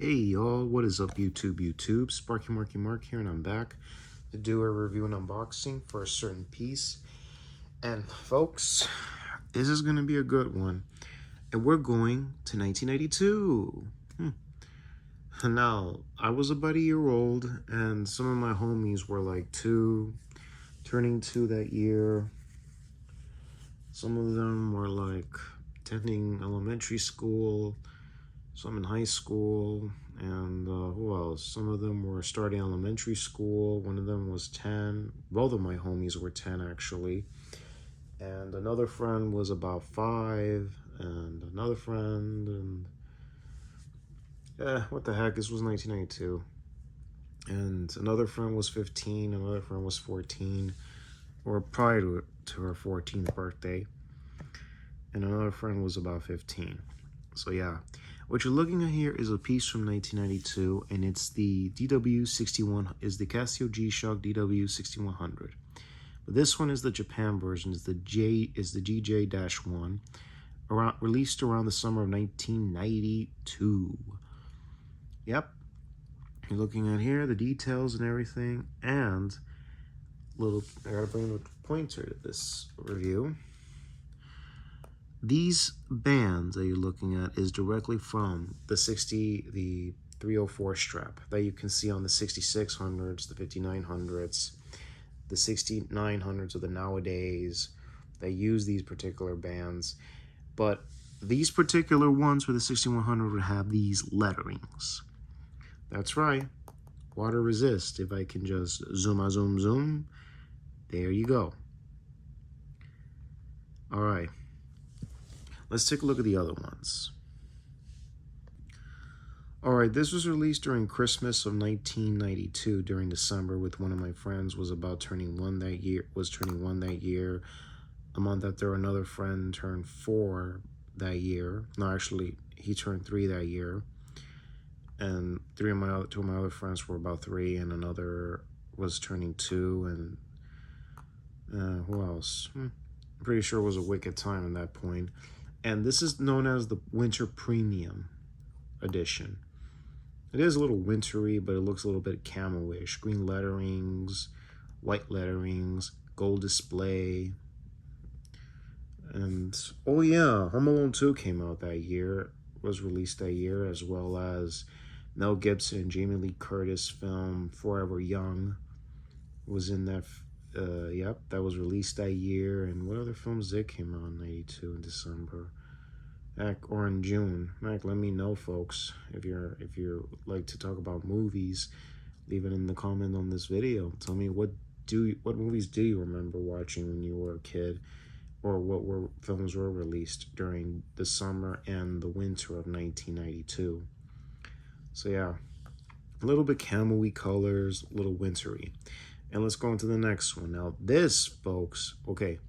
Hey y'all, what is up YouTube? Sparky Mark here, and I'm back to do a review and unboxing for a certain piece. And folks, this is gonna be a good one. And we're going to 1992. Now, I was about a year old, and some of my homies were like turning 2 that year. Some of them were like attending elementary school, some in high school, and who else? Some of them were starting elementary school. One of them was 10. Both of my homies were 10 actually. And another friend was about 5, and another friend, and what the heck, this was 1992. And another friend was 15, another friend was 14, or prior to her 14th birthday. And another friend was about 15. So yeah, what you're looking at here is a piece from 1992, and it's the DW-61, is the Casio G-Shock DW-6100. But this one is the Japan version, is the GJ-1, released around the summer of 1992. Yep, you're looking at here, the details and everything, and I gotta bring the pointer to this review. These bands that you're looking at is directly from the 304 strap that you can see on the 6600s, the 5900s, the 6900s of the nowadays. They use these particular bands, but these particular ones for the 6100 would have these letterings. That's right, water resist. If I can just zoom, there you go. All right. Let's take a look at the other ones. All right, this was released during Christmas of 1992 during December with one of my friends was turning one that year. A month after another friend turned 4 that year. No, actually, he turned 3 that year. And two of my other friends were about 3, and another was turning 2, and who else? I'm pretty sure it was a wicked time at that point. And this is known as the Winter Premium Edition. It is a little wintry, but it looks a little bit camo-ish. Green letterings, white letterings, gold display. And, oh yeah, Home Alone 2 came out that year, was released that year, as well as Mel Gibson and Jamie Lee Curtis film Forever Young was in that. Yep, that was released that year. And what other films did came out in 92 in December? Or in June. Let me know, folks, if you like to talk about movies. Leave it in the comment on this video. Tell me what movies do you remember watching when you were a kid, or what films were released during the summer and the winter of 1992. So yeah, a little bit camo-y colors, a little wintry. And let's go into the next one. Now this, folks, okay,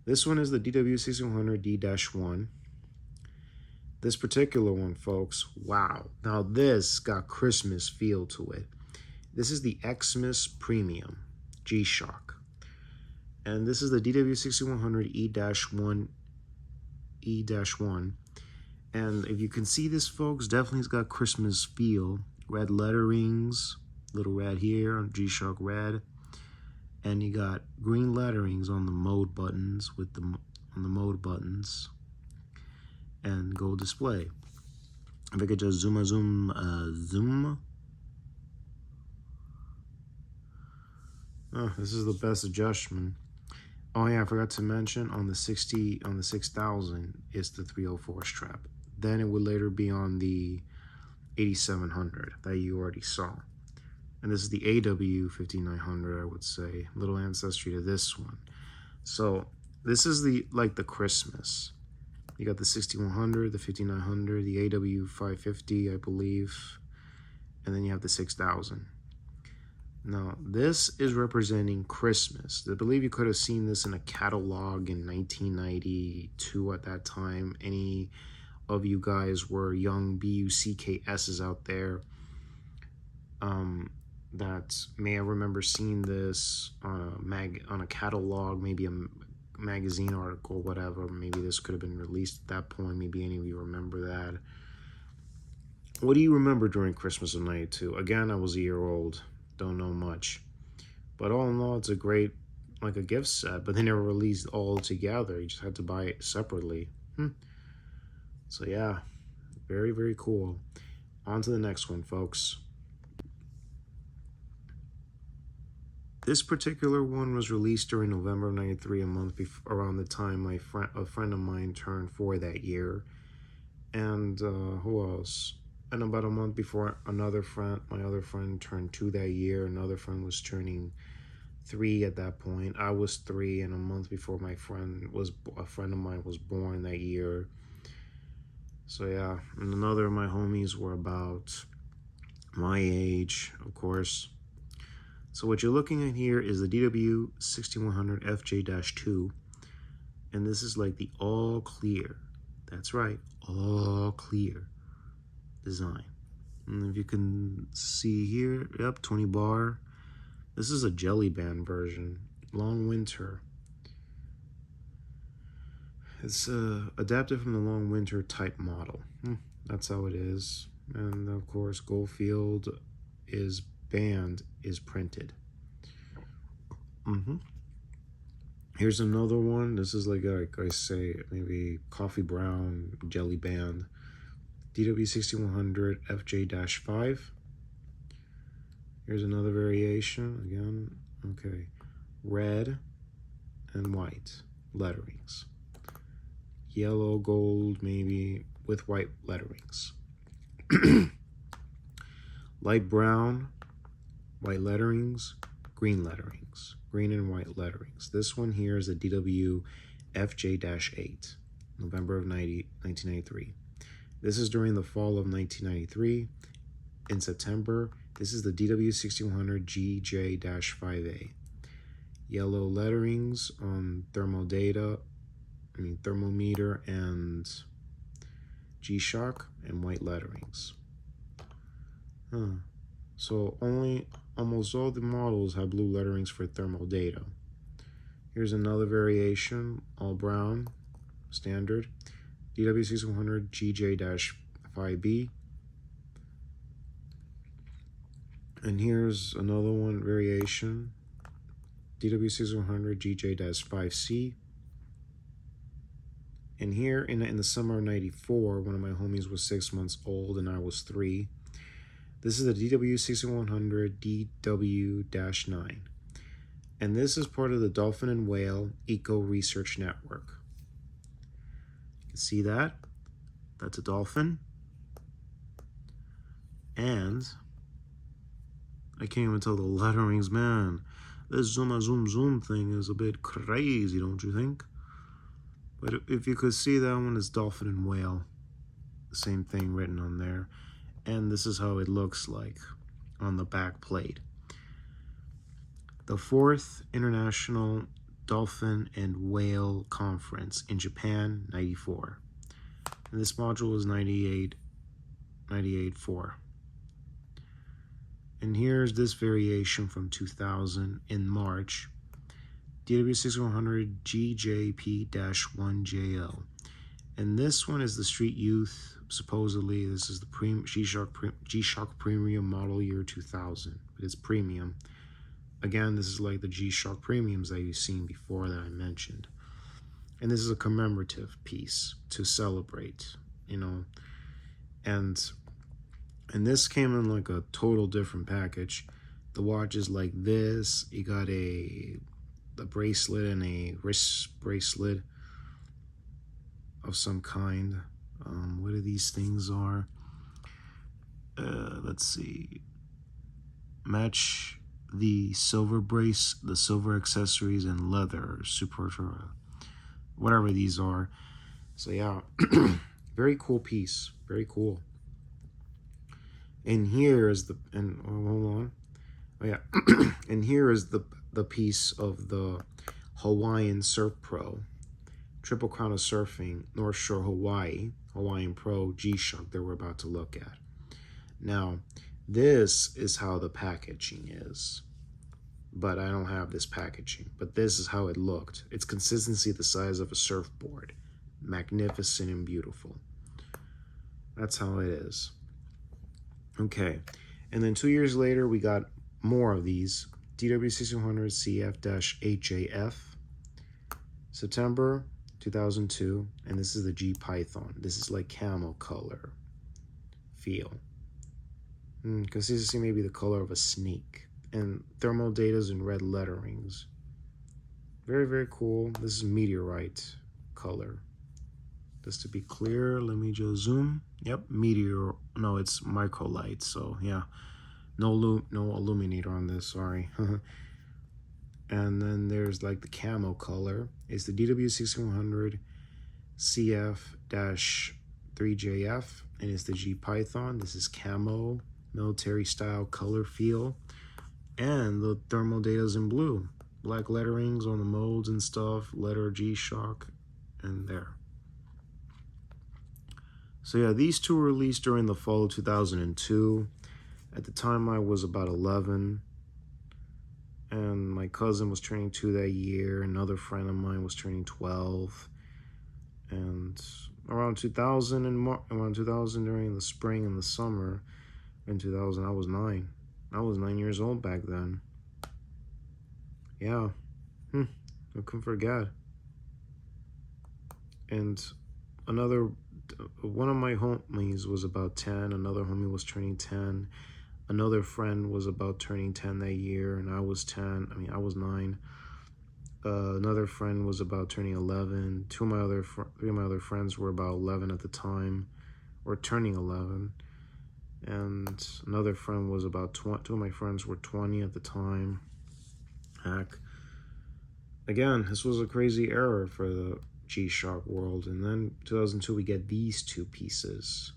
this one is the DW-6100D-1. This particular one, folks, wow. Now this got Christmas feel to it. This is the Xmas Premium G-Shock. And this is the DW-6100 E-1. And if you can see this, folks, definitely it's got Christmas feel. Red letterings, little red here on G-Shock red. And you got green letterings on the mode buttons and gold display. If I could just zoom. Oh, this is the best adjustment. Oh yeah, I forgot to mention on the 6000 is the 304 strap. Then it would later be on the 8700 that you already saw. And this is the AW-5900, I would say. Little ancestry to this one. So this is the Christmas. You got the 6100, the 5900, the AW-550, I believe. And then you have the 6000. Now, this is representing Christmas. I believe you could have seen this in a catalog in 1992 at that time. Any of you guys were young BUCKSs out there that may have remember seeing this on a catalog, maybe a magazine article, whatever. Maybe this could have been released at that point. Maybe any of you remember that. What do you remember during Christmas of 92? Again, I was a year old. Don't know much. But all in all, it's a great, like a gift set. But they never released all together. You just had to buy it separately. So yeah, very, very cool. On to the next one, folks. This particular one was released during November of 93, a month around the time a friend of mine turned 4 that year. And who else? And about a month before another friend, my other friend turned 2 that year. Another friend was turning 3 at that point. I was 3, and a month before a friend of mine was born that year. So yeah, and another of my homies were about my age, of course. So what you're looking at here is the DW-6100HP-1, and this is like the all clear. That's right, all clear design. And if you can see here, yep, 20 bar. This is a jelly band version, long winter. It's adapted from the long winter type model. That's how it is. And of course, Goldfield band is printed. Here's another one. This is like I say, maybe coffee brown jelly band. DW-6100FJ-5. Here's another variation again. Okay, red and white letterings. Yellow, gold, maybe with white letterings. Light brown, white letterings, green letterings, green and white letterings. This one here is the DW-FJ-8, November of 1993. This is during the fall of 1993. In September, this is the DW-6100GJ-5A. Yellow letterings on thermometer and G-Shock, and white letterings. So almost all the models have blue letterings for thermal data. Here's another variation, all brown, standard, DW-6100GJ-5B. And here's another one, variation, DW-6100GJ-5C. And here in the summer of 94, one of my homies was 6 months old and I was 3. This is the DW-6100DW-9. And this is part of the Dolphin and Whale Eco Research Network. You can see that. That's a dolphin. And I can't even tell the letterings, man. This zoom thing is a bit crazy, don't you think? But if you could see that one, is Dolphin and Whale. The same thing written on there. And this is how it looks like on the back plate. The 4th International Dolphin and Whale Conference in Japan, 94. And this module was 98.4. And here's this variation from 2000 in March. DW-6100GJP-1JL. And this one is the Street Youth, supposedly. This is the G-Shock Premium model year 2000. But it's premium. Again, this is like the G-Shock Premiums that you've seen before that I mentioned. And this is a commemorative piece to celebrate, you know. And this came in like a total different package. The watch is like this. You got a bracelet and a wrist bracelet of some kind. What are these things are? Let's see. Match the silver the silver accessories and leather, super, whatever these are. So yeah, very cool piece. Very cool. And here is hold on. Oh yeah, and here is the piece of the Hawaiian Sur-Pro, Triple Crown of Surfing, North Shore Hawaii, Hawaiian Pro G-Shock that we're about to look at. Now, this is how the packaging is. But I don't have this packaging. But this is how it looked. It's consistency the size of a surfboard. Magnificent and beautiful. That's how it is. Okay, and then 2 years later, we got more of these. DW-6100CF-HAF, September 2002, and this is the G Python. This is like camel color feel. Consistency may be the color of a snake, and thermal data's in red letterings. Very, very cool. This is meteorite color. Just to be clear, let me just zoom. Yep, meteor. No, it's microlight. So yeah, no illuminator on this. Sorry. And then there's like the camo color. It's the DW-6100 CF-3JF, and it's the G Python. This is camo, military style color feel, and the thermal data's in blue. Black letterings on the molds and stuff. Letter G-Shock, and there. So yeah, these two were released during the fall of 2002. At the time, I was about 11, and my cousin was turning 2 that year. Another friend of mine was turning 12, and around 2000 during the spring and the summer, in 2000, I was 9. I was 9 years old back then. Yeah, I couldn't forget. And one of my homies was about 10. Another homie was turning 10. Another friend was about turning 10 that year, and I was 10. I mean, I was 9. Another friend was about turning 11. Three of my other friends were about 11 at the time, or turning 11. And another friend was about 20. Two of my friends were 20 at the time. Heck. Again, this was a crazy era for the G-Shock world. And then 2002, we get these two pieces.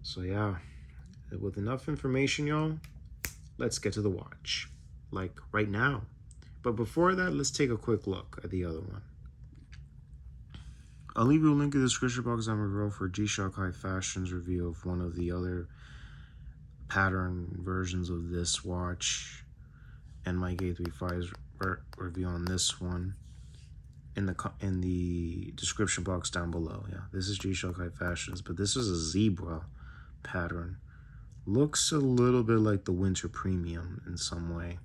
So yeah, with enough information, y'all, let's get to the watch. Like right now. But before that, let's take a quick look at the other one. I'll leave you a link in the description box down below for G-Shock High Fashion's review of one of the other pattern versions of this watch, and Mike A35's review on this one in the description box down below. Yeah, this is G-Shock High Fashions, but this is a zebra pattern. Looks a little bit like the Winter Premium in some way.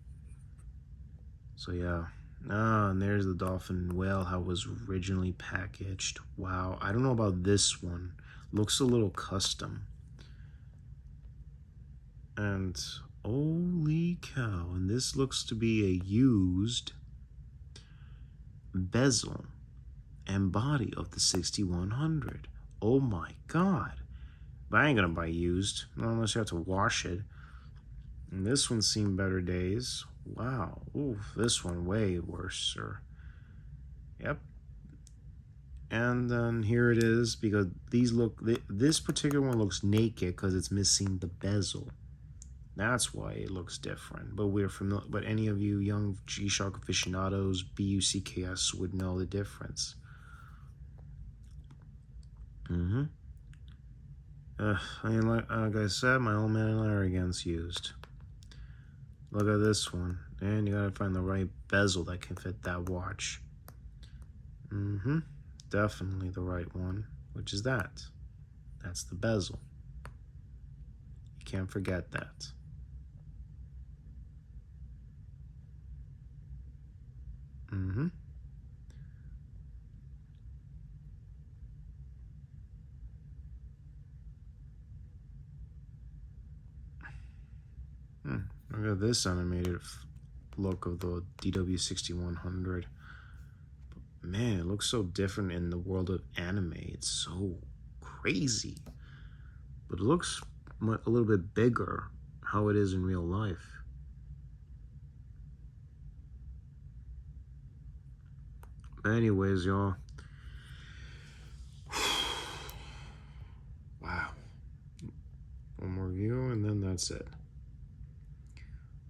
So yeah. And there's the Dolphin and Whale, how it was originally packaged. Wow, I don't know about this one. Looks a little custom. And holy cow, and this looks to be a used bezel and body of the 6100. Oh my god. But I ain't gonna buy used, not unless you have to wash it. And this one's seen better days. Wow. Ooh, this one way worse, sir. Yep. And then here it is, because this particular one looks naked because it's missing the bezel. That's why it looks different. But we're familiar. But any of you young G-Shock aficionados, BUCKS, would know the difference. And like I said, my old man and I are against used. Look at this one. And you gotta find the right bezel that can fit that watch. Definitely the right one, which is that. That's the bezel. You can't forget that. Look at this animated look of the DW-6100. Man, it looks so different in the world of anime. It's so crazy. But it looks a little bit bigger how it is in real life. But anyways, y'all. Wow. One more view and then that's it.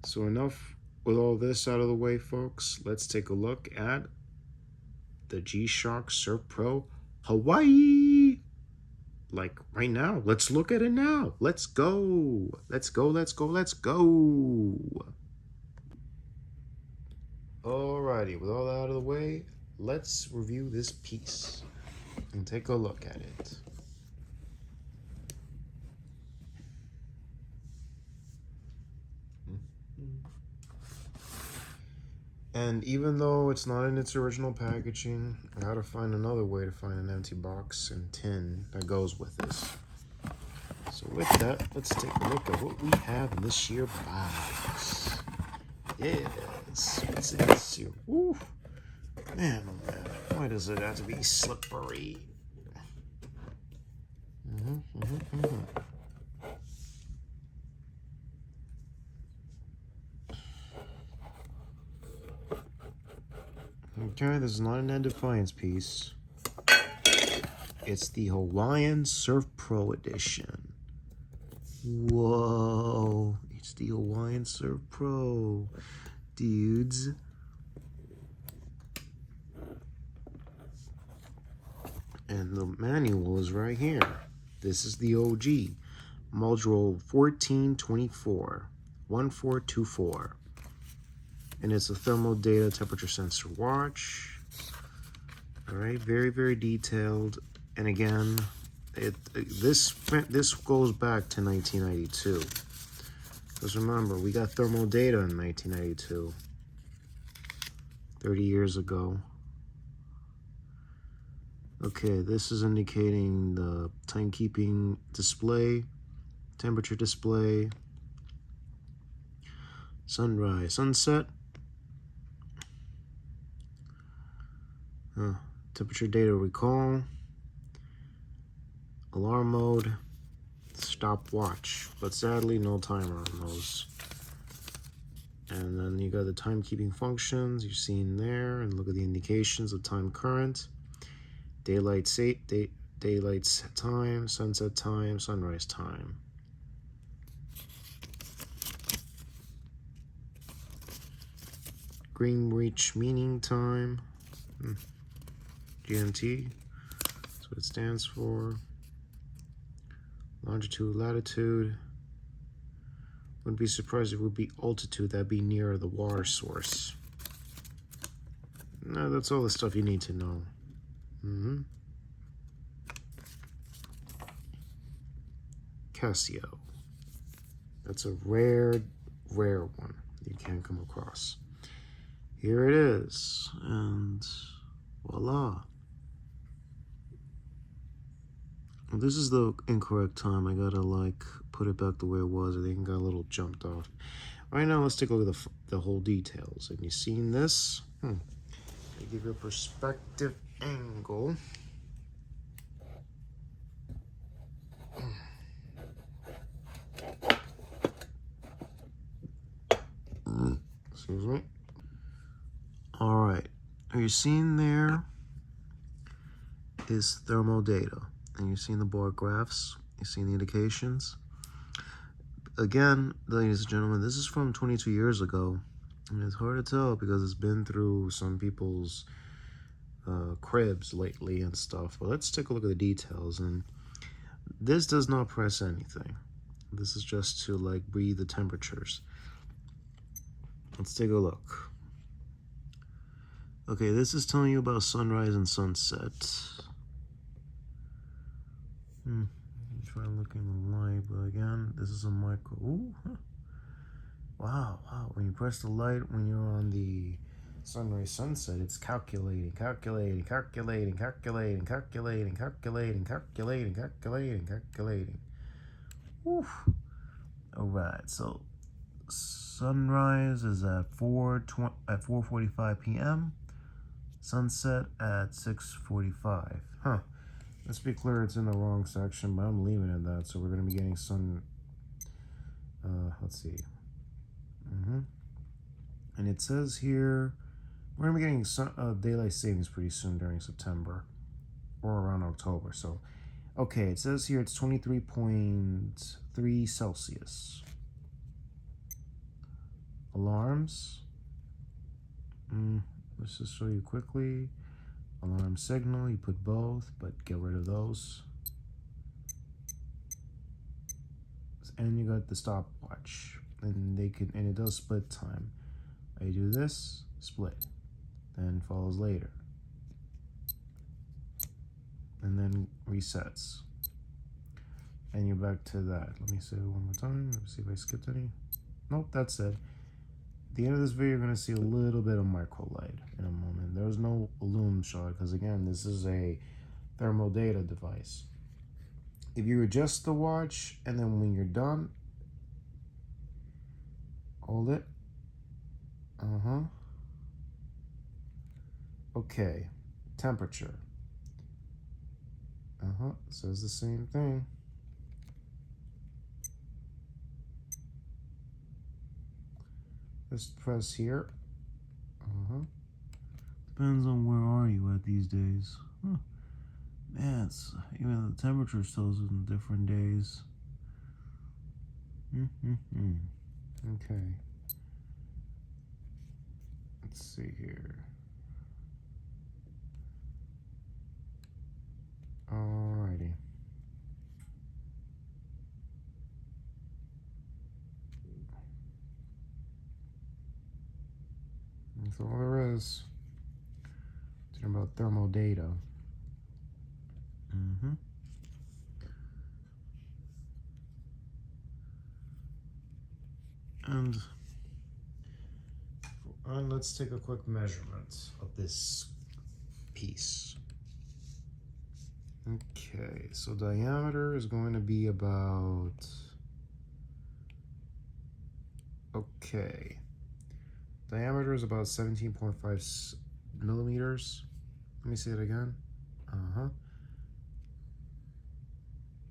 So enough with all this out of the way, folks. Let's take a look at the G-Shock Sur-Pro Hawaii. Like right now. Let's look at it now. Let's go. Let's go, let's go, let's go. Alrighty, with all that out of the way, let's review this piece and take a look at it. And even though it's not in its original packaging, I gotta find another way to find an empty box and tin that goes with this. So with that, let's take a look at what we have in this year box. Yes, what's in this year? Woo! Man, oh man, why does it have to be slippery? Okay, this is not an End Defiance piece. It's the Hawaiian Sur-Pro edition. Whoa, it's the Hawaiian Sur-Pro, dudes. And the manual is right here. This is the OG, module 1424, 1424. And it's a thermal data temperature sensor watch. All right, very, very detailed. And again, this goes back to 1992. Because remember, we got thermal data in 1992, 30 years ago. Okay, this is indicating the timekeeping display, temperature display, sunrise, sunset, temperature data recall, alarm mode, stopwatch, but sadly no timer on those. And then you got the timekeeping functions you've seen there, and look at the indications of time current. Daylight time, sunset time, sunrise time. Greenwich Mean Time, GMT, that's what it stands for. Longitude, latitude. Wouldn't be surprised if it would be altitude, that'd be nearer the water source. No, that's all the stuff you need to know. Casio. That's a rare one you can't come across. Here it is, and voila. Well, this is the incorrect time. I gotta put it back the way it was. I think it got a little jumped off. Right now, let's take a look at the whole details. Have you seen this? Let me give you a perspective angle. Excuse me. All right. Are you seeing there is thermal data? And you've seen the bar graphs. You've seen the indications. Again, ladies and gentlemen, this is from 22 years ago. And it's hard to tell because it's been through some people's cribs lately and stuff. But let's take a look at the details. And this does not press anything. This is just to read the temperatures. Let's take a look. Okay, this is telling you about sunrise and sunset. Try looking in the light, but again, this is a micro. Ooh, wow. When you press the light, when you're on the sunrise sunset, it's calculating. Woo. All right, so sunrise is at 4:45 p.m. Sunset at 6:45. Let's be clear, it's in the wrong section, but I'm leaving it at that. So we're going to be getting let's see. And it says here, we're going to be getting daylight savings pretty soon during September or around October. So, okay, it says here it's 23.3 Celsius. Alarms. Let's just show you quickly. Alarm signal, you put both, but get rid of those. And you got the stopwatch, and it does split time. I do this, split, then follows later, and then resets, and you're back to that. Let me say it one more time. Let me see if I skipped any. Nope, that's it. the end of this video, you're going to see a little bit of micro light in a moment. There's no lume shot because, again, this is a thermal data device. If you adjust the watch and then when you're done, hold it. Okay, temperature. Says the same thing. Just press here. Depends on where are you at these days. Man, it's, even the temperature shows in different days. Okay. Let's see here. Alrighty. That's all there is. Talking about thermal data. And let's take a quick measurement of this piece. Okay, so diameter is going to be about, diameter is about 17.5 millimeters. Let me say it again.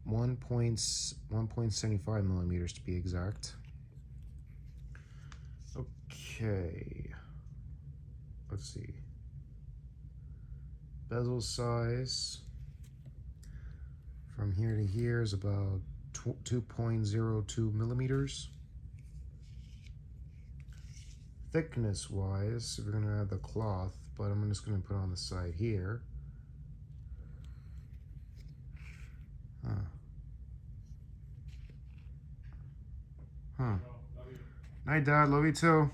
1.75 millimeters to be exact. Okay, let's see. Bezel size from here to here is about 2.02 millimeters. Thickness wise, we're gonna add the cloth, but I'm just gonna put it on the side here. Night, Dad. Love you too.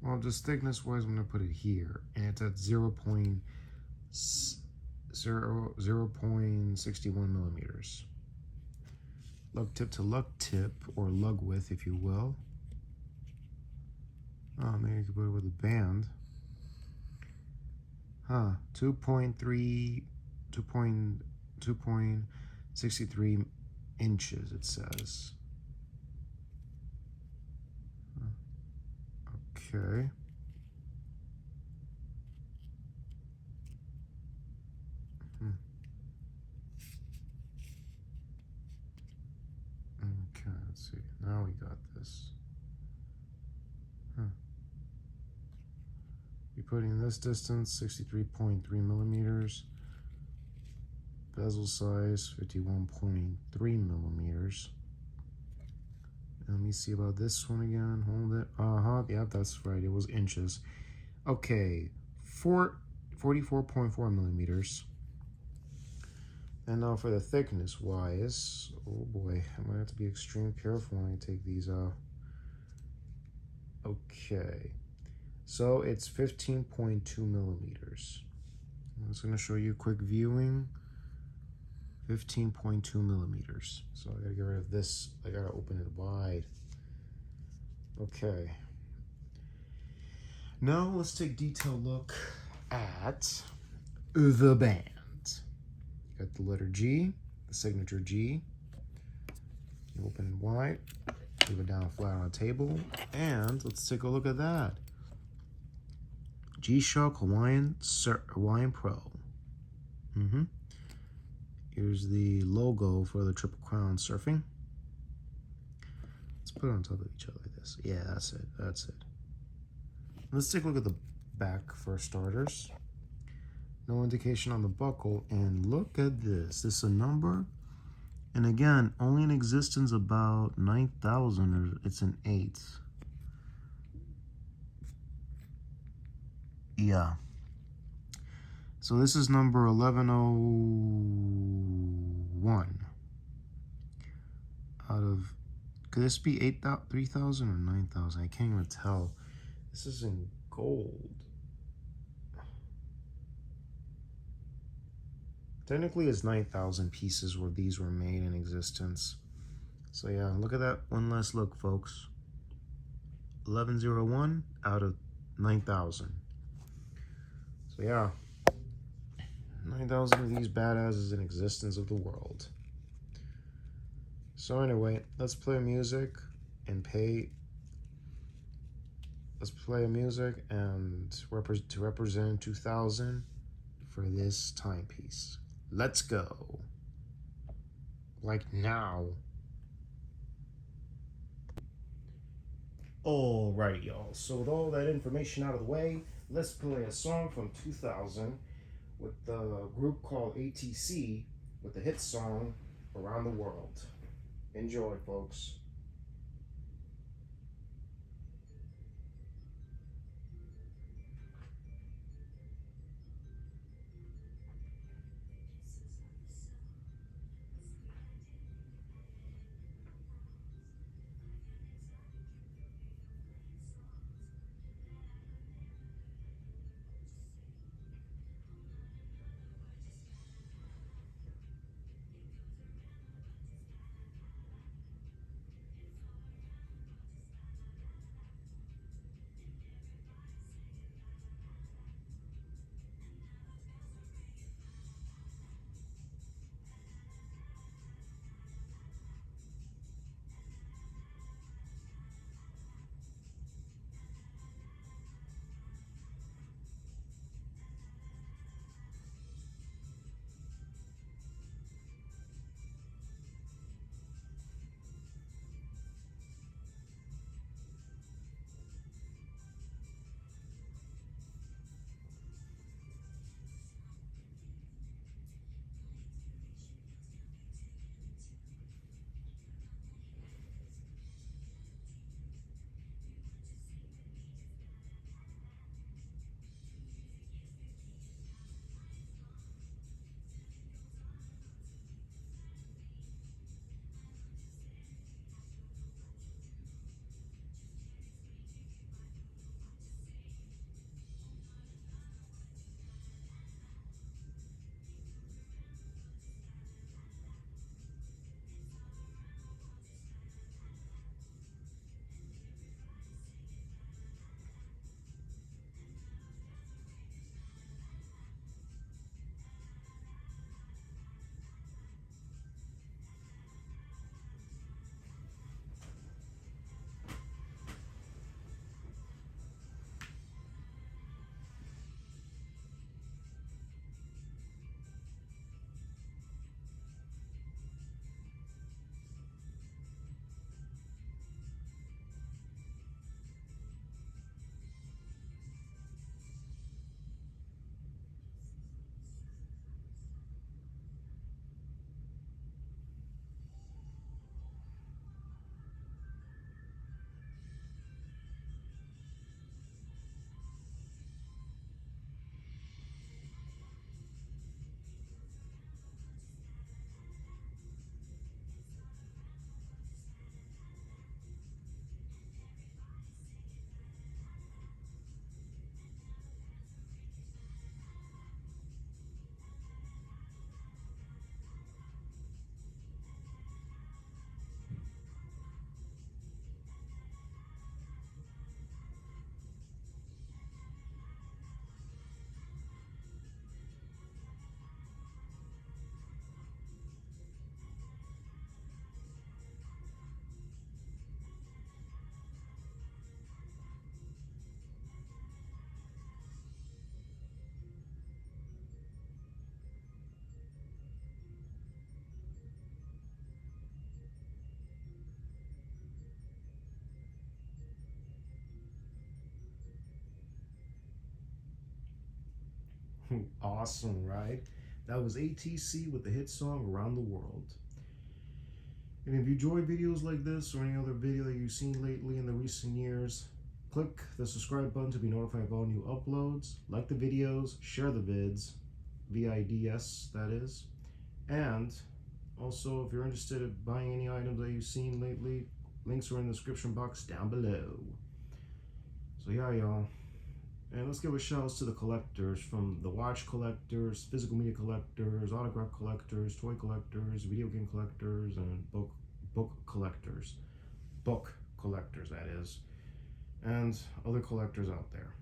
Well, just thickness wise, I'm gonna put it here, and it's at 0.61 millimeters. Lug tip to lug tip, or lug width, if you will. Maybe you could put it with a band. 2.63 inches, it says. Okay. Okay, let's see. Now we got this. You're putting this distance, 63.3 millimeters. Bezel size, 51.3 millimeters. Let me see about this one again. Hold it. Yep, that's right. It was inches. Okay, 44.4 millimeters. And now for the thickness wise, oh boy, I'm gonna have to be extremely careful when I take these out. Okay, so it's 15.2 millimeters. I'm just gonna show you a quick viewing. 15.2 millimeters. So I gotta get rid of this. I gotta open it wide. Okay. Now let's take a detailed look at the band. Got the letter G, the signature G. You open it wide, leave it down flat on a table, and let's take a look at that. G-Shock Hawaiian Pro. Here's the logo for the Triple Crown Surfing. Let's put it on top of each other like this. Yeah, that's it. That's it. Let's take a look at the back for starters. No indication on the buckle. And look at this. This is a number. And again, only in existence about 9,000. Or it's an 8. Yeah. So this is number 1101 out of, could this be 3,000 or 9,000? I can't even tell. This is in gold. Technically it's 9,000 pieces where these were made in existence. So yeah, look at that one last look, folks. 1101 out of 9,000. So yeah, 9,000 of these badasses in existence of the world. So anyway, let's play music and pay. Let's play music and to represent 2000 for this timepiece. Let's go. Like now. Alright, y'all. So with all that information out of the way, let's play a song from 2000 with the group called ATC with the hit song Around the World. Enjoy, folks. Awesome, right? That was ATC with the hit song Around the World. And if you enjoy videos like this or any other video that you've seen lately in the recent years, click the subscribe button to be notified of all new uploads. Like the videos, share the vids, VIDS that is. And also, if you're interested in buying any items that you've seen lately, links are in the description box down below. So yeah, y'all. And let's give a shout out to the collectors, from the watch collectors, physical media collectors, autograph collectors, toy collectors, video game collectors, and book collectors. Book collectors, that is. and other collectors out there.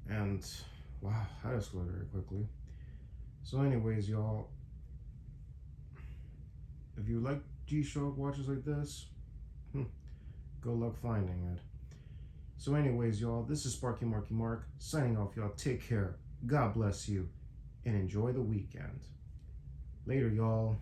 And wow, that escalated very quickly. So anyways, y'all, if you like G-Shock watches like this, good luck finding it. So anyways, y'all, this is Sparky Marky Mark signing off, y'all. Take care, God bless you, and enjoy the weekend. Later, y'all.